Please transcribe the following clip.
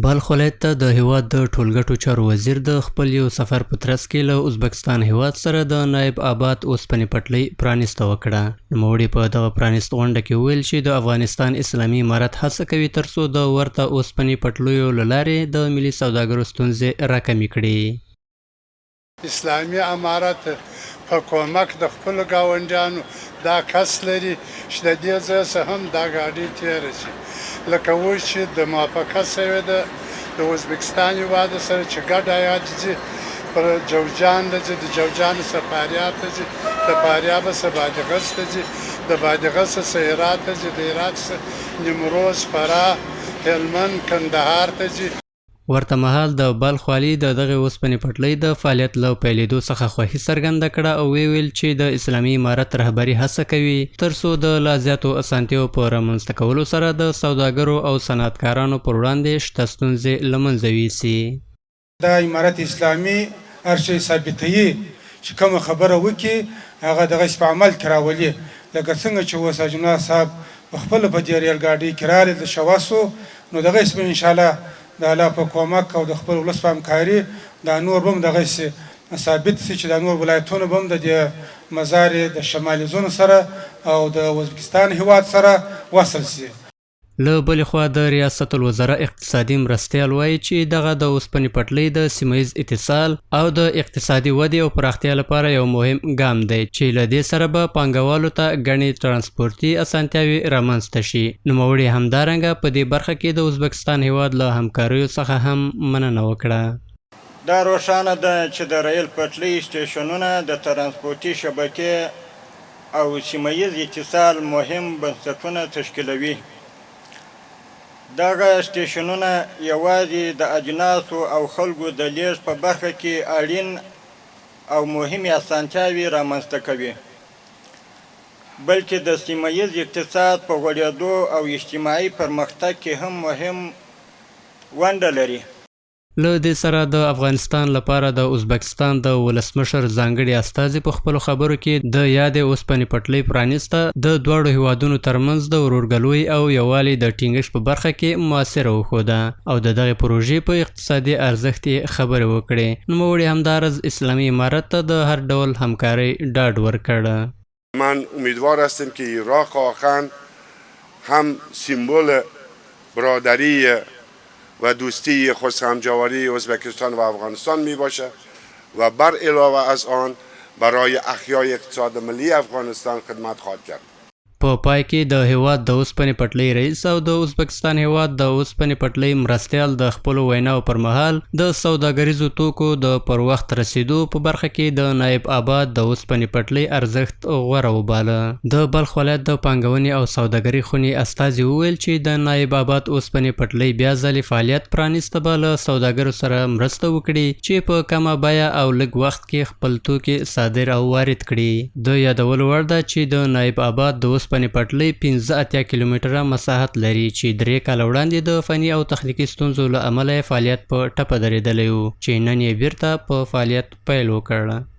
بلخ ولایت ته د هیواد د ټولګټو چارو وزیر د خپل یو سفر په ترڅ کې له ازبکستان هیواد سره د نایب آباد اوسپنې پټلۍ پرانیسته وکړه. نوموړي په دغه پرانیست غونډه کې وویل چې د افغانستان اسلامي امارت هڅه کوي ترڅو د ورته اوسپنې پټلیو له لارې د ملي سوداګرو ستونزې راکمې کړي. اسلامي امارت په کومک د خپل ګاونډیانو دا کس لري چې د دې ځای څخه هم دا ګاډي تېره شي، لکه اوس چې د موافقه شوې ده د ازبکستان هېواد سره چې ګډ هیات ځي پر جوزجان ته ځي، د جوزجان څخه فاریاب ته ځي، د فاریاب څخه بادغیس ته ځي، د بادغیس څخه هرات ته ځي، د هرات څخه نیمروز، فراه، هلمند، کندهار ته ځي. ورته مهال د بلخ والي د دغې اوسپنې پټلۍ د فعالیت له پیلېدو څخه خوښي څرګنده کړه او ویل چې د اسلامي امارت رهبري هڅه کوي ترڅو د لا زیاتو اسانتیاو په رامنځته کولو سره د سوداګرو او صنعتکارانو پر وړاندې شته ستونزې له منځه یوسي. دا امارت اسلامي هر شی ثابتوي چې کومه خبره وکړي هغه دغسې په عمل کې راولي، لکه څنګه چې اوس حاجي الله صاحب پخپله په دې ریل ګاډۍ کې راغلی د شواسو، نو دغسې به انشاءالله د الله په کومک او د خپل ولس په همکاري دا نور به هم دغسې ثابت شي چې دا نور ولایتونه به هم د دې مزارې د شمالي زون سره او د ازبکستان هیواد سره وصل شي. له بلې خوا د ریاست الوزرا اقتصادي مرستیال وایي چې دغه د اوسپنې پټلۍ د سیمه ییز اتصال او د اقتصادي ودې او پراختیا لپاره یو مهم ګام دی چې له دې سره به پانګوالو ته ګڼې ترانسپورتي اسانتیاوې رامنځته شي. نوموړي همدارنګه په دې برخه کې د ازبکستان هیواد له همکاریو څخه هم مننه وکړه. دا روښانه ده چې د ریل پټلۍ سټیشنونه د ترانسپورتي شبکې او سیمه ییز اتصال مهم بنسټونه تشکیلوي. دغه سټیشنونه یوازې د اجناسو او خلکو د لیږد په برخه کې اړین او مهمې اسانتیاوې رامنځته کوي، بلکې د سیمه ییز اقتصاد په غوړېدو او اجتماعي پرمختګ کې هم مهم ونډه لري. له دې سره د افغانستان لپاره د ازبکستان د ولسمشر ځانګړي استازي په خپلو خبرو کې د یادې اوسپنې پټلۍ پرانیسته د دواړو هیوادونو ترمنځ د ورورګلوۍ او یووالي د ټینګښت په برخه کې مؤثره وښوده او د دغې پروژې په اقتصادي ارزښت یې خبرې وکړې. نوموړي همداراز اسلامي امارت ته د هر ډول همکارۍ ډاډ ورکړ. من امیدوار هستم که عراق آخر هم سیمبل برادری و دوستی خودسهمجواری ازبکستان و افغانستان می باشه و بر علاوه از آن برای احیای اقتصاد ملی افغانستان خدمت خواهد کرد. په پای کې د هیواد د اوسپنې پټلۍ رئیس او د ازبکستان هیواد د اوسپنې پټلۍ مرستیال د خپلو ویناو پر مهال د سوداګریزو توکو د پر وخت رسیدو په برخه کې د نایب آباد د اوسپنې پټلۍ ارزښت غوره وباله. د بلخ ولایت د پانګونې او سوداګرۍ خونې استازي وویل چې د نایب آباد اوسپنې پټلۍ بیا ځلې فعالیت پرانیسته به له سوداګرو سره مرسته وکړي چې په کمه بیه او لږ وخت کې خپل توکي صادر او وارد کړي. د یادولو وړ ده چې د نایب آباد د اوسپنې پټلۍ 15 کیلومتره مساحت لري چې 3 کاله وړاندې د فني او تخنیکي ستونزو له امله فعالیت په ټپه درېدلی و چې نن یې بیرته په فعالیت پیل وکړ.